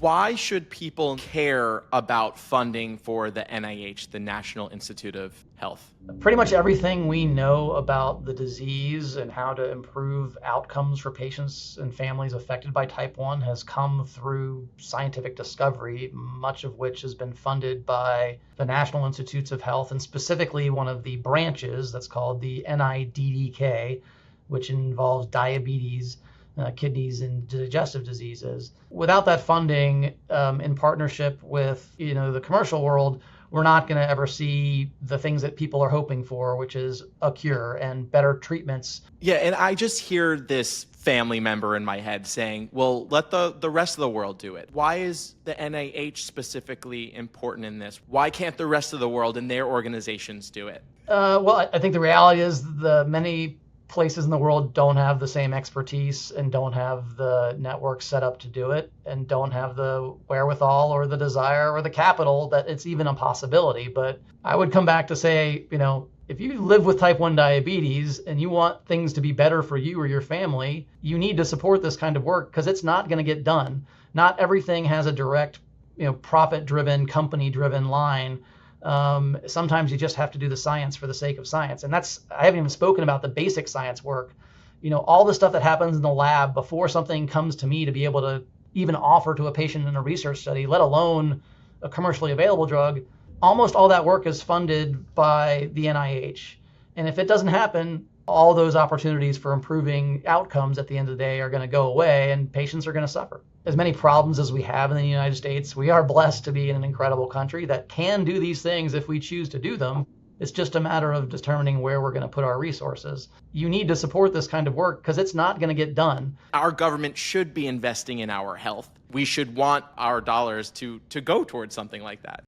Why should people care about funding for the NIH, the National Institute of Health? Pretty much everything we know about the disease and how to improve outcomes for patients and families affected by type 1 has come through scientific discovery, much of which has been funded by the National Institutes of Health, and specifically one of the branches that's called the NIDDK, which involves diabetes, kidneys, and digestive diseases. Without that funding, in partnership with the commercial world, we're not going to ever see the things that people are hoping for, which is a cure and better treatments. Yeah, and I just hear this family member in my head saying, well, let the rest of the world do it. Why is the NIH specifically important in this? Why can't the rest of the world and their organizations do it? Well, I think the reality is the many places in the world don't have the same expertise and don't have the network set up to do it and don't have the wherewithal or the desire or the capital that it's even a possibility. But I would come back to say, if you live with type 1 diabetes and you want things to be better for you or your family, you need to support this kind of work because it's not going to get done. Not everything has a direct, profit-driven, company-driven line. Sometimes you just have to do the science for the sake of science. And I haven't even spoken about the basic science work. All the stuff that happens in the lab before something comes to me to be able to even offer to a patient in a research study, let alone a commercially available drug. Almost all that work is funded by the NIH. And if it doesn't happen, all those opportunities for improving outcomes at the end of the day are going to go away and patients are going to suffer. As many problems as we have in the United States, we are blessed to be in an incredible country that can do these things if we choose to do them. It's just a matter of determining where we're going to put our resources. You need to support this kind of work because it's not going to get done. Our government should be investing in our health. We should want our dollars to go towards something like that.